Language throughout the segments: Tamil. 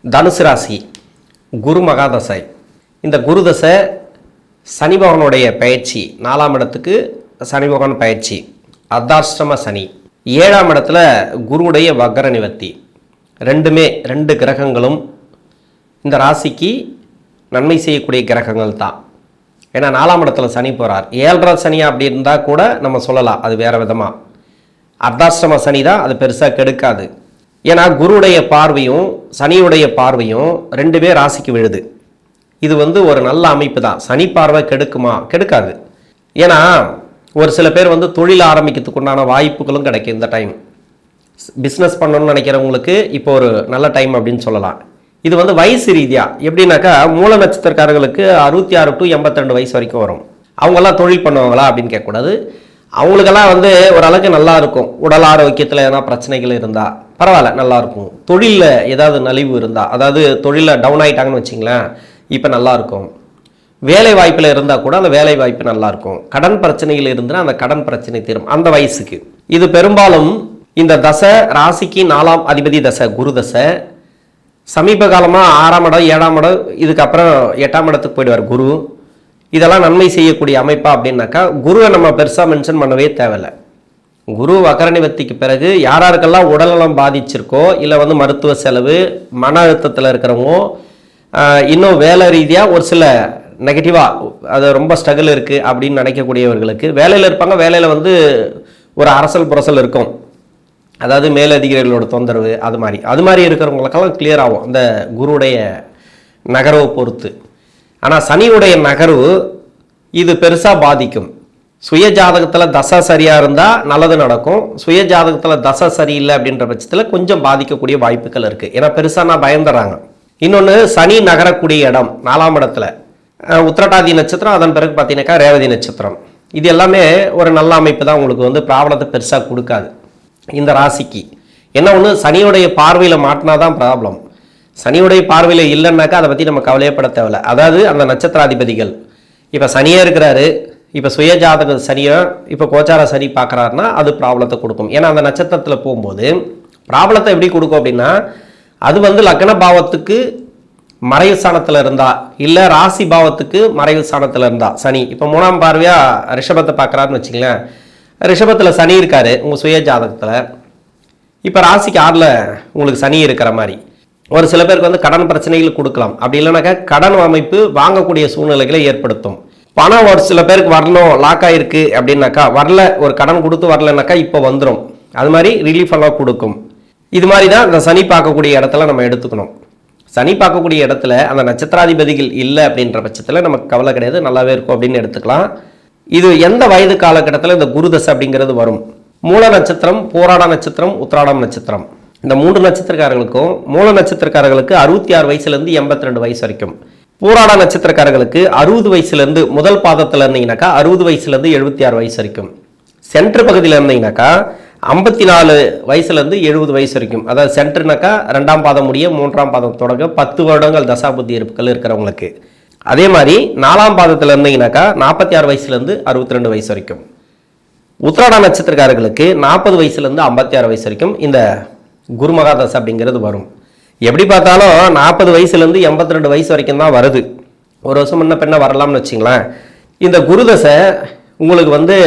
தனுசு ராசி குரு மகாதசை. இந்த குரு தசை சனி பகவானுடைய பயிற்சி, 4ஆம் இடத்துக்கு சனி பகவான் பயிற்சி, அர்த்தாஷ்டம சனி. 7ஆம் இடத்துல குருவுடைய வக்கர நிவர்த்தி. ரெண்டு கிரகங்களும் இந்த ராசிக்கு நன்மை செய்யக்கூடிய கிரகங்கள் தான். ஏன்னா 4ஆம் இடத்துல சனி போகிறார். 7.5 சனியா அப்படி இருந்தால் கூட நம்ம சொல்லலாம், அது வேறு விதமாக. அர்த்தாஷ்டம சனி தான், அது பெருசாக கெடுக்காது. ஏன்னா குருவுடைய பார்வையும் சனியுடைய பார்வையும் ரெண்டுமே ராசிக்கு விழுது. இது ஒரு நல்ல அமைப்பு தான். சனி பார்வை கெடுக்குமா? கெடுக்காது. ஏன்னா ஒரு சில பேர் தொழில் ஆரம்பிக்கிறதுக்கு உண்டான வாய்ப்புகளும் கிடைக்கும். இந்த டைம் பிஸ்னஸ் பண்ணணும்னு நினைக்கிறவங்களுக்கு இப்போ ஒரு நல்ல டைம் அப்படின்னு சொல்லலாம். இது வயசு ரீதியாக எப்படின்னாக்கா, மூல நட்சத்திரக்காரர்களுக்கு 66 to 82 வயசு வரைக்கும் வரும். அவங்கெல்லாம் தொழில் பண்ணுவாங்களா அப்படின்னு கேட்கக்கூடாது. அவங்களுக்கெல்லாம் ஓரளவுக்கு நல்லா இருக்கும். உடல் ஆரோக்கியத்தில் எதனா பிரச்சனைகள் இருந்தால் பரவாயில்ல, நல்லாயிருக்கும். தொழிலில் ஏதாவது நலிவு இருந்தால், அதாவது தொழிலில் டவுன் ஆகிட்டாங்கன்னு வச்சிங்களேன், இப்போ நல்லாயிருக்கும். வேலை வாய்ப்பில் இருந்தால் கூட அந்த வேலை வாய்ப்பு நல்லாயிருக்கும். கடன் பிரச்சனைகள் இருந்தால் அந்த கடன் பிரச்சனை தீரும் அந்த வயசுக்கு. இது பெரும்பாலும் இந்த தசை ராசிக்கு 4ஆம் அதிபதி தசை, குரு தசை. சமீப காலமாக 6ஆம் இடம் 7ஆம் இடம், இதுக்கப்புறம் 8ஆம் இடத்துக்கு போயிடுவார் குரு. இதெல்லாம் நன்மை செய்யக்கூடிய அமைப்பா அப்படின்னாக்கா, குருவை நம்ம பெருசாக மென்ஷன் பண்ணவே தேவையில்லை. குரு வக்கர நிவர்த்திக்கு பிறகு யாராருக்கெல்லாம் உடல்நலம் பாதிச்சிருக்கோ, இல்லை மருத்துவ செலவு, மன அழுத்தத்தில் இருக்கிறவங்க, இன்னும் வேலை ரீதியாக ஒரு சில நெகட்டிவாக அது ரொம்ப ஸ்ட்ரகிள் இருக்குது அப்படின்னு நினைக்கக்கூடியவர்களுக்கு, வேலையில் இருப்பாங்க, வேலையில் ஒரு அரசல் புரசல் இருக்கும், அதாவது மேலதிகாரிகளோட தொந்தரவு, அது மாதிரி இருக்கிறவங்களுக்கெல்லாம் கிளியர் ஆகும் அந்த குருவுடைய நகர்வை பொறுத்து. ஆனால் சனியுடைய நகர்வு இது பெருசாக பாதிக்கும். சுய ஜாதகத்தில் தசை சரியாக இருந்தால் நல்லது நடக்கும். சுய ஜாதகத்தில் தசை சரியில்லை அப்படின்ற பட்சத்தில் கொஞ்சம் பாதிக்கக்கூடிய வாய்ப்புகள் இருக்குது. ஏன்னா பெருசாக பயந்துடுறாங்க. இன்னொன்று, சனி நகரக்கூடிய இடம் 4ஆம் இடத்துல உத்திரட்டாதி நட்சத்திரம், அதன் பிறகு பார்த்தீங்கன்னாக்கா ரேவதி நட்சத்திரம். இது எல்லாமே ஒரு நல்ல அமைப்பு தான். உங்களுக்கு ப்ராப்ளத்தை பெருசாக கொடுக்காது இந்த ராசிக்கு. என்ன ஒன்று, சனியுடைய பார்வையில் மாட்டினாதான் ப்ராப்ளம். சனியுடைய பார்வையில் இல்லைன்னாக்கா அதை பற்றி நம்ம கவலையப்பட தேவையில்லை. அதாவது அந்த நட்சத்திராதிபதிகள் இப்போ சனியே இருக்கிறாரு, இப்போ சுய ஜாதக சனியை இப்போ கோச்சார சனி பார்க்குறாருன்னா அது ப்ராப்ளத்தை கொடுக்கும். ஏன்னா அந்த நட்சத்திரத்தில் போகும்போது ப்ராப்ளத்தை எப்படி கொடுக்கும் அப்படின்னா, அது லக்ன பாவத்துக்கு மறைவு ஸ்தானத்தில் இருந்தா, இல்லை ராசி பாவத்துக்கு மறைவு ஸ்தானத்தில் இருந்தா சனி. இப்போ 3ஆம் பார்வையாக ரிஷபத்தை பார்க்குறாருன்னு வச்சுங்களேன். ரிஷபத்தில் சனி இருக்காரு உங்கள் சுய ஜாதகத்தில். இப்போ ராசிக்கு 6ல் உங்களுக்கு சனி இருக்கிற மாதிரி ஒரு சில பேருக்கு கடன் பிரச்சனைகள் கொடுக்கலாம். அப்படி இல்லைனாக்கா கடன் அமைப்பு வாங்கக்கூடிய சூழ்நிலைகளை ஏற்படுத்தும். பணம் ஒரு சில பேருக்கு வரணும், லாக் ஆகிருக்கு அப்படின்னாக்கா வரல, ஒரு கடன் கொடுத்து வரலனாக்கா இப்போ வந்துடும். அது மாதிரி ரிலீஃப் எல்லாம் கொடுக்கும். இது மாதிரி தான் இந்த சனி பார்க்கக்கூடிய இடத்துல நம்ம எடுத்துக்கணும். சனி பார்க்கக்கூடிய இடத்துல அந்த நட்சத்திராதிபதிகள் இல்லை அப்படின்ற பட்சத்தில் நமக்கு கவலை கிடையாது, நல்லாவே இருக்கும் அப்படின்னு எடுத்துக்கலாம். இது எந்த வயது காலகட்டத்தில் இந்த குரு தசை அப்படிங்கிறது வரும்? மூல நட்சத்திரம், போராட நட்சத்திரம், உத்திராடம் நட்சத்திரம், இந்த 3 நட்சத்திரக்காரர்களுக்கும், மூல நட்சத்திரக்காரர்களுக்கு 66 வயசுலேருந்து 82 வயசு வரைக்கும், பூராட நட்சத்திரக்காரர்களுக்கு 60 வயசுலேருந்து முதல் பாதத்தில் இருந்தீங்கன்னாக்கா 60 வயசுலேருந்து 76 வயசு வரைக்கும், சென்ட்ரு பகுதியில் இருந்தீங்கன்னாக்கா 54 வயசுலேருந்து 70 வயசு வரைக்கும். அதாவது சென்ட்ருனாக்கா 2ஆம் பாதம் முடிய 3ஆம் பாதம் தொடங்க 10 வருடங்கள் தசாபுத்தி இருப்புகள் இருக்கிறவங்களுக்கு. அதே மாதிரி 4ஆம் பாதத்தில் இருந்தீங்கன்னாக்கா 46 வயசுலேருந்து 62 வயசு வரைக்கும். உத்திராட நட்சத்திரக்காரர்களுக்கு 40 வயசுலேருந்து 56 வயசு வரைக்கும் இந்த குரு மகாதசை அப்படிங்கிறது வரும். எப்படி பார்த்தாலும் 40 வயசுலேருந்து 82 வயசு வரைக்கும் தான் வருது. ஒரு வருஷம் முன்ன பின்ன வரலாம்னு வச்சிங்களேன். இந்த குரு தசை உங்களுக்கு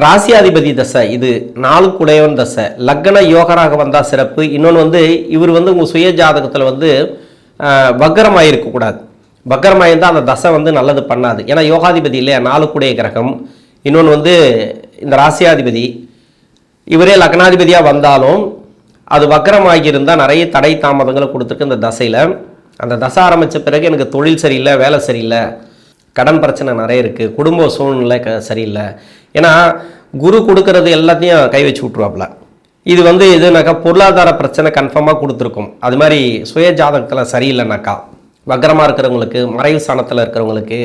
ராசியாதிபதி தசை, இது 4 குடையவன் தசை. லக்ன யோகராக வந்தால் சிறப்பு. இன்னொன்று இவர் உங்கள் சுய ஜாதகத்தில் வக்கரமாக இருக்கக்கூடாது. வக்கரமாக இருந்தால் அந்த தசை நல்லது பண்ணாது. ஏன்னா யோகாதிபதி இல்லையா, 4 குடைய கிரகம். இன்னொன்று இந்த ராசியாதிபதி இவரே லக்னாதிபதியாக வந்தாலும் அது வக்கரமாகி இருந்தால் நிறைய தடை தாமதங்களை கொடுத்துருக்கு இந்த தசையில். அந்த தசை ஆரம்பித்த பிறகு எனக்கு தொழில் சரியில்லை, வேலை சரியில்லை, கடன் பிரச்சனை நிறைய இருக்குது, குடும்ப சூழ்நிலை சரியில்லை. ஏன்னா குரு கொடுக்கறது எல்லாத்தையும் கை வச்சு விட்ருவாப்புல. இது எதுனாக்கா பொருளாதார பிரச்சனை கன்ஃபார்மாக கொடுத்துருக்கும். அது மாதிரி சுய ஜாதகத்தில் சரியில்லைனாக்கா, வக்கரமாக இருக்கிறவங்களுக்கு, மறைவு ஸ்தானத்தில் இருக்கிறவங்களுக்கு,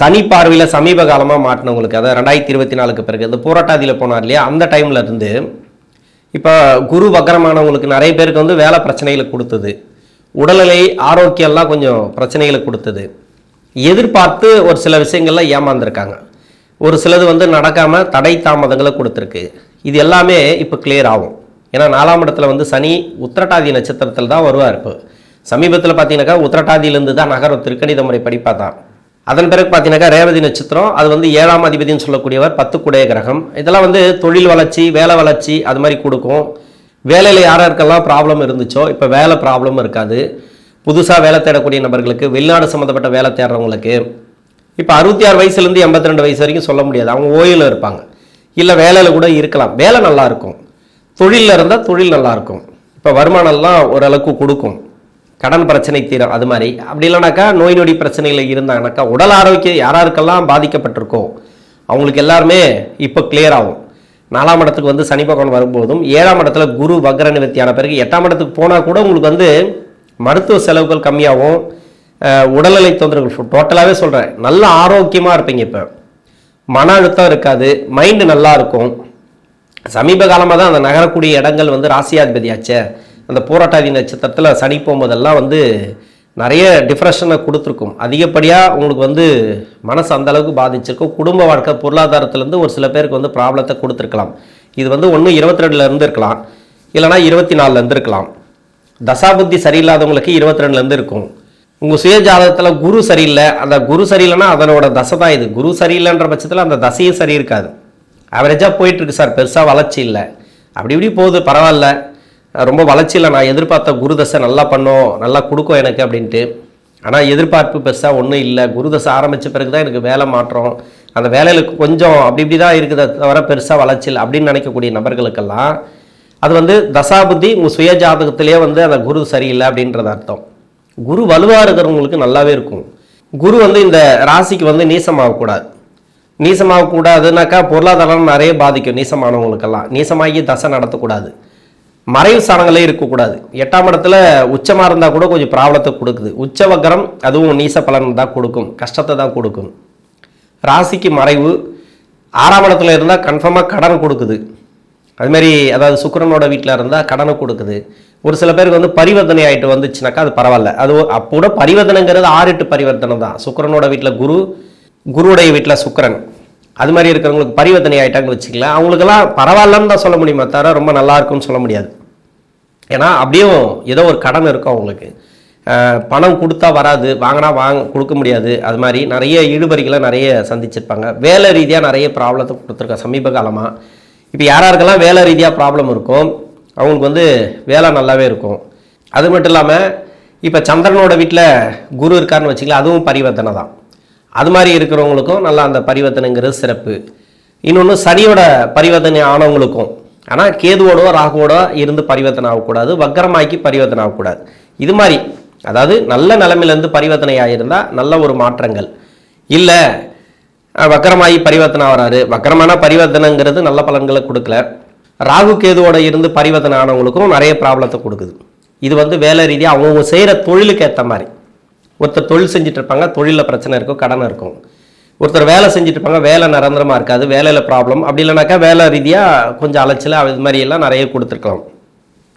சனி பார்வையில் சமீப காலமாக மாட்டினவங்களுக்கு, அதாவது 2024க்கு பிறகு இந்த போராட்டாதியில் போனார் இல்லையா, அந்த டைமில் இருந்து இப்போ குரு வக்கரமானவங்களுக்கு நிறைய பேருக்கு வேலை பிரச்சனைகளை கொடுத்தது, உடல்நிலை ஆரோக்கியம்லாம் கொஞ்சம் பிரச்சனைகளை கொடுத்தது, எதிர்பார்த்து ஒரு சில விஷயங்கள்லாம் ஏமாந்துருக்காங்க, ஒரு சிலது நடக்காமல் தடை தாமதங்களை கொடுத்துருக்கு. இது எல்லாமே இப்போ கிளியர் ஆகும். ஏன்னா 4ஆம் இடத்துல சனி உத்திரட்டாதி நட்சத்திரத்தில் தான் வருவார். இப்போ சமீபத்தில் பார்த்தீங்கன்னாக்கா உத்திரட்டாதியிலேருந்து தான் நகரம் திருக்கணித முறை படிப்பா தான். அதன் பிறகு பார்த்தீங்கன்னாக்கா ரேவதி நட்சத்திரம், அது வந்து 7ஆம் அதிபதினு சொல்லக்கூடியவர் 10 கிரகம். இதெல்லாம் வந்து தொழில் வளர்ச்சி, வேலை வளர்ச்சி அது மாதிரி கொடுக்கும். வேலையில் யாருக்கெல்லாம் ப்ராப்ளம் இருந்துச்சோ இப்போ வேலை ப்ராப்ளம் இருக்காது. புதுசாக வேலை தேடக்கூடிய நபர்களுக்கு, வெளிநாடு சம்மந்தப்பட்ட வேலை தேடுறவங்களுக்கு, இப்போ 66 வயசுலேருந்து 82 வயசு வரைக்கும் சொல்ல முடியாது, அவங்க ஓய்வில் இருப்பாங்க, இல்லை வேலையில் கூட இருக்கலாம். வேலை நல்லா இருக்கும். தொழிலில் இருந்தால் தொழில் நல்லா இருக்கும். இப்போ வருமானம்லாம் ஓரளவுக்கு கொடுக்கும். கடன் பிரச்சனை தீரும். அது மாதிரி அப்படி இல்லைனாக்கா நோய் நொடி பிரச்சனைகள் இருந்தாங்கனாக்கா உடல் ஆரோக்கியம் யாராருக்கெல்லாம் பாதிக்கப்பட்டிருக்கோ அவங்களுக்கு எல்லாருமே இப்போ கிளியர் ஆகும். 4ஆம் இடத்துக்கு வந்து சனி பகவான் வரும்போதும் 7ஆம் இடத்துல குரு வக்ர நிவர்த்தியான பிறகு 8ஆம் இடத்துக்கு போனால் கூட உங்களுக்கு வந்து மருத்துவ செலவுகள் கம்மியாகும். உடல்நிலை தொந்தரவுகள் டோட்டலாகவே சொல்கிறேன், நல்ல ஆரோக்கியமாக இருப்பீங்க. இப்போ மன அழுத்தம் இருக்காது, மைண்டு நல்லா இருக்கும். சமீப காலமாக தான் அந்த நகரக்கூடிய இடங்கள் வந்து ராசியாதிபதியாச்சே, அந்த போராட்டாதி நட்சத்திரத்தில் சனி போகும்போதெல்லாம் வந்து நிறைய டிப்ரெஷனை கொடுத்துருக்கும். அதிகப்படியாக உங்களுக்கு வந்து மனசு அந்தளவுக்கு பாதிச்சிருக்கும். குடும்ப வாழ்க்கை பொருளாதாரத்துலேருந்து ஒரு சில பேருக்கு வந்து ப்ராப்ளத்தை கொடுத்துருக்கலாம். இது வந்து ஒன்று 22 இருக்கலாம், இல்லைனா 24 இருக்கலாம். தசாபுத்தி சரியில்லாதவங்களுக்கு 22 இருக்கும். உங்கள் சுய ஜாதகத்தில் குரு சரியில்லை, அந்த குரு சரியில்லைன்னா அதனோட தசை தான் இது. குரு சரியில்லைன்ற பட்சத்தில் அந்த தசையும் சரி இருக்காது. ஆவரேஜாக போயிட்டுருக்கு சார், பெருசாக வளர்ச்சி இல்லை, அப்படி இப்படி போகுது, பரவாயில்ல, ரொம்ப வளர்ச்சி இல்லை, நான் எதிர்பார்த்த குரு தசை நல்லா பண்ணும், நல்லா கொடுக்கும் எனக்கு அப்படின்ட்டு. ஆனால் எதிர்பார்ப்பு பெருசாக ஒன்றும் இல்லை. குரு தசை ஆரம்பித்த பிறகு தான் எனக்கு வேலை மாற்றம், அந்த வேலையில் கொஞ்சம் அப்படி இப்படி தான் இருக்குதை தவிர பெருசாக வளர்ச்சி இல்லை அப்படின்னு நினைக்கக்கூடிய நபர்களுக்கெல்லாம் அது வந்து தசாபுத்தி உங்கள் சுய ஜாதகத்திலே வந்து அந்த குரு சரியில்லை அப்படின்றது அர்த்தம். குரு வலுவாக இருக்கிறவங்களுக்கு நல்லாவே இருக்கும். குரு வந்து இந்த ராசிக்கு வந்து நீசமாகக்கூடாது. நீசமாகக்கூடாதுனாக்கா பொருளாதாரம் நிறைய பாதிக்கும். நீசமானவங்களுக்கெல்லாம் நீசமாகி தசை நடத்தக்கூடாது. மறைவு ஸ்தானங்களே இருக்கக்கூடாது. 8ஆம் இடத்துல உச்சமாக இருந்தால் கூட கொஞ்சம் ப்ராப்ளத்தை கொடுக்குது. உச்ச வக்கரம் அதுவும் நீச பலன் தான் கொடுக்கும், கஷ்டத்தை தான் கொடுக்கும். ராசிக்கு மறைவு 6ஆம் இடத்துல இருந்தால் கன்ஃபார்மாக கடன் கொடுக்குது. அதுமாரி அதாவது சுக்கிரனோட வீட்டில் இருந்தால் கடனை கொடுக்குது. ஒரு சில பேருக்கு வந்து பரிவர்த்தனை ஆகிட்டு வந்துச்சுனாக்கா அது பரவாயில்ல. அது அப்போ பரிவர்த்தனைங்கிறது 6-8 பரிவர்த்தனை தான். சுக்கிரனோட வீட்டில் குரு, குருவுடைய வீட்டில் சுக்கிரன், அது மாதிரி இருக்கிறவங்களுக்கு பரிவர்த்தனை ஆகிட்டாங்கன்னு வச்சுக்கலாம். அவங்களுக்கெல்லாம் பரவாயில்லன்னு தான் சொல்ல முடியுமா தவிர ரொம்ப நல்லா இருக்குன்னு சொல்ல முடியாது. ஏன்னா அப்படியும் ஏதோ ஒரு கடன் இருக்கும் அவங்களுக்கு. பணம் கொடுத்தா வராது, வாங்கினா கொடுக்க முடியாது. அது மாதிரி நிறைய இழுபறிகளை நிறைய சந்திச்சிருப்பாங்க. வேலை ரீதியாக நிறைய ப்ராப்ளத்தை கொடுத்துருக்காங்க சமீப காலமாக. இப்போ யாராருக்கெல்லாம் வேலை ரீதியாக ப்ராப்ளம் இருக்கும் அவங்களுக்கு வந்து வேலை நல்லாவே இருக்கும். அது மட்டும் இல்லாமல் இப்போ சந்திரனோட வீட்டில் குரு இருக்காருன்னு வச்சுக்கலாம், அதுவும் பரிவர்த்தனை தான். அது மாதிரி இருக்கிறவங்களுக்கும் நல்லா அந்த பரிவர்த்தனைங்கிறது சிறப்பு. இன்னொன்று சனியோட பரிவர்த்தனை ஆனவங்களுக்கும், ஆனால் கேதுவோட ராகுவோட இருந்து பரிவர்த்தனை ஆகக்கூடாது, வக்கரமாக்கி பரிவர்த்தனை ஆகக்கூடாது. இது மாதிரி அதாவது நல்ல நிலைமையிலேருந்து பரிவர்த்தனை ஆகியிருந்தால் நல்ல ஒரு மாற்றங்கள். இல்லை வக்கரமாகி பரிவர்த்தனை ஆகிறாரு, வக்கரமான பரிவர்த்தனைங்கிறது நல்ல பலன்களை கொடுக்கல. ராகு கேதுவோட இருந்து பரிவர்த்தனை ஆனவங்களுக்கும் நிறைய ப்ராப்ளத்தை கொடுக்குது. இது வந்து வேலை ரீதியாக அவங்கவுங்க செய்கிற தொழிலுக்கு ஏற்ற மாதிரி. ஒருத்தர் தொழில் செஞ்சுட்டு இருப்பாங்க, தொழிலில் பிரச்சனை இருக்கும், கடன் இருக்கும். ஒருத்தர் வேலை செஞ்சுட்டு இருப்பாங்க, வேலை நிரந்தரமாக இருக்காது, வேலையில் ப்ராப்ளம். அப்படி இல்லைனாக்கா வேலை ரீதியாக கொஞ்சம் அலைச்சல் அது மாதிரியெல்லாம் நிறைய கொடுத்துருக்கலாம்.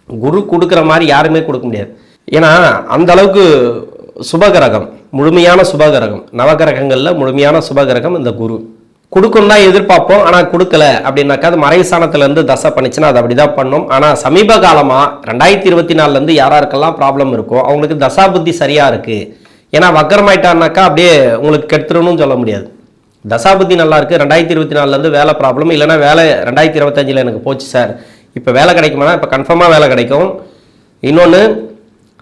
குரு கொடுக்குற மாதிரி யாருமே கொடுக்க முடியாது. ஏன்னா அந்த அளவுக்கு சுபகிரகம், முழுமையான சுபகிரகம், நவகிரகங்களில் முழுமையான சுபகிரகம் இந்த குரு. கொடுக்கும் தான் எதிர்பார்ப்போம், ஆனால் கொடுக்கல அப்படின்னாக்கா அது மறைவு ஸ்தானத்துலேருந்து தசை பண்ணிச்சுன்னா அது அப்படி தான் பண்ணும். ஆனால் சமீப காலமாக 2024 யாராருக்கெல்லாம் ப்ராப்ளம் இருக்கோ அவங்களுக்கு தசாபுத்தி சரியாக இருக்குது. ஏன்னா வக்கரமாயிட்டாருனாக்கா அப்படியே உங்களுக்கு கெடுத்துருன்னு சொல்ல முடியாது. தசாபுத்தி நல்லா இருக்குது. 2024 வேலை ப்ராப்ளம், இல்லைனா வேலை 2025 எனக்கு போச்சு சார், இப்போ வேலை கிடைக்குமானா இப்போ கன்ஃபார்மாக வேலை கிடைக்கும். இன்னொன்று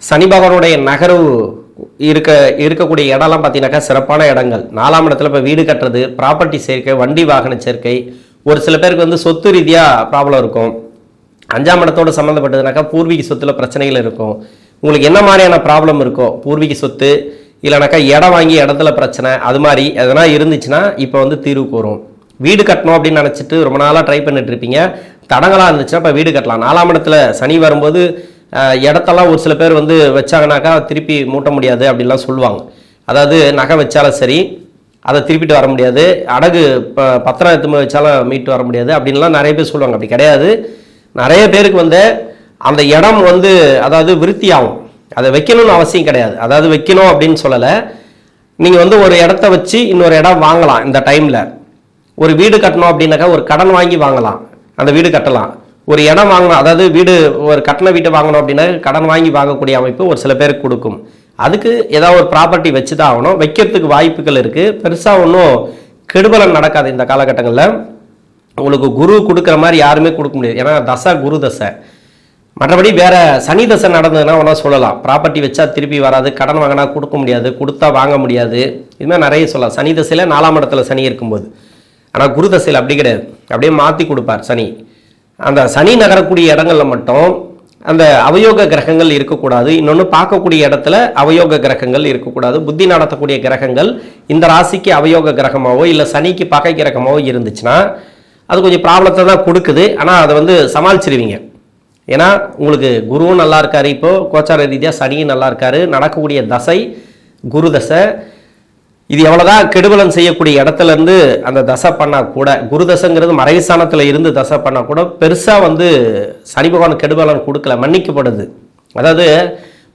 சனி பகவானுடைய நகர்வு இருக்கக்கூடிய இடம்லாம் பார்த்தீங்கன்னாக்கா சிறப்பான இடங்கள். 4ஆம் இடத்துல இப்போ வீடு கட்டுறது, ப்ராப்பர்ட்டி சேர்க்கை, வண்டி வாகன சேர்க்கை. ஒரு சில பேருக்கு வந்து சொத்து ரீதியாக ப்ராப்ளம் இருக்கும். 5ஆம் இடத்தோடு சம்மந்தப்பட்டதுனாக்கா பூர்வீக சொத்துல பிரச்சனைகள் இருக்கும். உங்களுக்கு என்ன மாதிரியான ப்ராப்ளம் இருக்கோ, பூர்வீக சொத்து இல்லைனாக்கா இடம் வாங்கி இடத்துல பிரச்சனை, அது மாதிரி எதனா இருந்துச்சுன்னா இப்போ வந்து தீர்வுக்கு வரும். வீடு கட்டணும் அப்படின்னு நினச்சிட்டு ரொம்ப நாளாக ட்ரை பண்ணிட்டு இருப்பீங்க, தடங்களாக இருந்துச்சுன்னா இப்போ வீடு கட்டலாம். 4ஆம் இடத்துல சனி வரும்போது இடத்தெல்லாம் ஒரு சில பேர் வந்து வச்சாங்கனாக்கா திருப்பி மூட்ட முடியாது அப்படின்லாம் சொல்லுவாங்க. அதாவது நகை வச்சாலும் சரி அதை திருப்பிட்டு வர முடியாது, அடகு பத்திரம் எடுத்து வச்சாலும் மீட்டு வர முடியாது அப்படின்லாம் நிறைய பேர் சொல்லுவாங்க. அப்படி கிடையாது. நிறைய பேருக்கு வந்து அந்த இடம் வந்து அதாவது விருத்தி ஆகும். அதை வைக்கணும்னு அவசியம் கிடையாது. அதாவது வைக்கணும் அப்படின்னு சொல்லலை, நீங்கள் வந்து ஒரு இடத்த வச்சு இன்னொரு இடம் வாங்கலாம். இந்த டைமில் ஒரு வீடு கட்டணும் அப்படின்னாக்கா ஒரு கடன் வாங்கி வாங்கலாம், அந்த வீடு கட்டலாம். ஒரு இடம் வாங்கணும், அதாவது வீடு ஒரு கட்டண வீட்டை வாங்கணும் அப்படின்னா கடன் வாங்கி வாங்கக்கூடிய அமைப்பு ஒரு சில பேருக்கு கொடுக்கும். அதுக்கு ஏதாவது ஒரு ப்ராப்பர்ட்டி வச்சு தான் ஆகணும். வைக்கிறதுக்கு வாய்ப்புகள் இருக்குது. பெருசாக ஒன்றும் கெடுபலன் நடக்காது இந்த காலகட்டங்களில். உங்களுக்கு குரு கொடுக்குற மாதிரி யாருமே கொடுக்க முடியாது, ஏன்னா தசை குரு தசை. மற்றபடி வேற சனி தசை நடந்ததுன்னா ஒன்றா சொல்லலாம், ப்ராப்பர்ட்டி வச்சா திருப்பி வராது, கடன் வாங்கினா கொடுக்க முடியாது, கொடுத்தா வாங்க முடியாது, இதுமாதிரி நிறைய சொல்லலாம். சனி தசையில் 4ஆம் இடத்துல சனி இருக்கும்போது. ஆனால் குரு தசையில் அப்படி கிடையாது, அப்படியே மாற்றி கொடுப்பார் சனி. அந்த சனி நகரக்கூடிய இடங்கள்ல மட்டும் அந்த அவயோக கிரகங்கள் இருக்கக்கூடாது. இன்னொன்று பார்க்கக்கூடிய இடத்துல அவயோக கிரகங்கள் இருக்கக்கூடாது. புத்தி நடத்தக்கூடிய கிரகங்கள் இந்த ராசிக்கு அவயோக கிரகமாவோ இல்லை சனிக்கு பகை கிரகமாவோ இருந்துச்சுன்னா அது கொஞ்சம் ப்ராப்ளத்தை தான் கொடுக்குது. ஆனால் அதை சமாளிச்சிருவீங்க. ஏன்னா உங்களுக்கு குருவும் நல்லா இருக்காரு, இப்போது கோச்சார ரீதியாக சனியும் நல்லா இருக்காரு, நடக்கக்கூடிய தசை குரு தசை. இது எவ்வளோதான் கெடுபலன் செய்யக்கூடிய இடத்துல இருந்து அந்த தசை பண்ணால் கூட, குரு தசைங்கிறது மறைவுஸ்தானத்தில் இருந்து தசை பண்ணால் கூட பெருசாக சனி பகவான் கெடுபலன் கொடுக்கல, மன்னிக்கப்படுது. அதாவது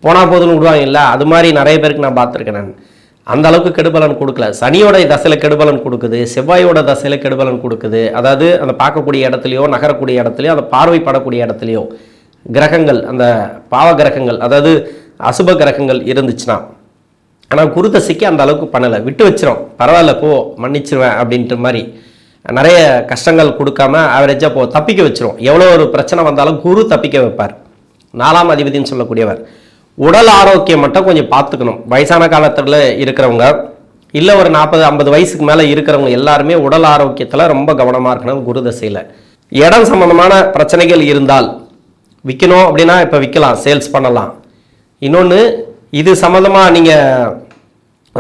போனா போதுன்னு விடுவாங்க இல்லை, அது மாதிரி நிறைய பேருக்கு நான் பார்த்துருக்கேன். நான் அந்த அளவுக்கு கெடுபலன் கொடுக்கல. சனியோட தசையில் கெடுபலன் கொடுக்குது, செவ்வாயோட தசையில் கெடுபலன் கொடுக்குது. அதாவது அந்த பார்க்கக்கூடிய இடத்துலையோ நகரக்கூடிய இடத்துலையோ அந்த பார்வைப்படக்கூடிய இடத்துலையோ கிரகங்கள், அந்த பாவ கிரகங்கள், அதாவது அசுப கிரகங்கள் இருந்துச்சுன்னா. ஆனால் குரு தசைக்கு அந்த அளவுக்கு பண்ணலை, விட்டு வச்சிரும், பரவாயில்ல போ மன்னிச்சிருவேன் அப்படின்ட்டு மாதிரி நிறைய கஷ்டங்கள் கொடுக்காம ஆவரேஜாக போ தப்பிக்க வச்சிரும். எவ்வளோ ஒரு பிரச்சனை வந்தாலும் குரு தப்பிக்க வைப்பார். 4ஆம் அதிபதினு சொல்லக்கூடியவர். உடல் ஆரோக்கியம் மட்டும் கொஞ்சம் பார்த்துக்கணும். வயசான காலத்தில் இருக்கிறவங்க இல்லை ஒரு 40-50 வயசுக்கு மேலே இருக்கிறவங்க எல்லாருமே உடல் ஆரோக்கியத்தில் ரொம்ப கவனமாக இருக்கணும். குரு தசையில் இடம் சம்பந்தமான பிரச்சனைகள் இருந்தால் விற்கணும் அப்படின்னா இப்போ விற்கலாம், சேல்ஸ் பண்ணலாம். இன்னொன்று, இது சம்மந்தமாக நீங்கள்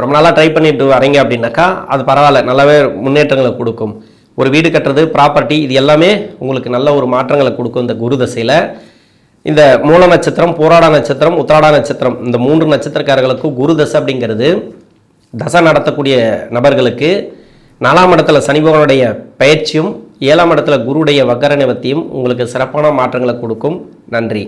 ரொம்ப நாளாக ட்ரை பண்ணிட்டு வரீங்க அப்படின்னாக்கா அது பரவாயில்ல, நல்லாவே முன்னேற்றங்களை கொடுக்கும். ஒரு வீடு கட்டுறது, ப்ராப்பர்ட்டி, இது எல்லாமே உங்களுக்கு நல்ல ஒரு மாற்றங்களை கொடுக்கும் இந்த குரு தசையில். இந்த மூல நட்சத்திரம், பூராட நட்சத்திரம், உத்திராட நட்சத்திரம், இந்த 3 நட்சத்திரக்காரர்களுக்கும் குரு தசை அப்படிங்கிறது தசை நடத்தக்கூடிய நபர்களுக்கு 4ஆம் இடத்துல சனி பகவானுடைய பயிற்சியும் 7ஆம் இடத்துல குருடைய வக்கர நிவர்த்தியும் உங்களுக்கு சிறப்பான மாற்றங்களை கொடுக்கும். நன்றி.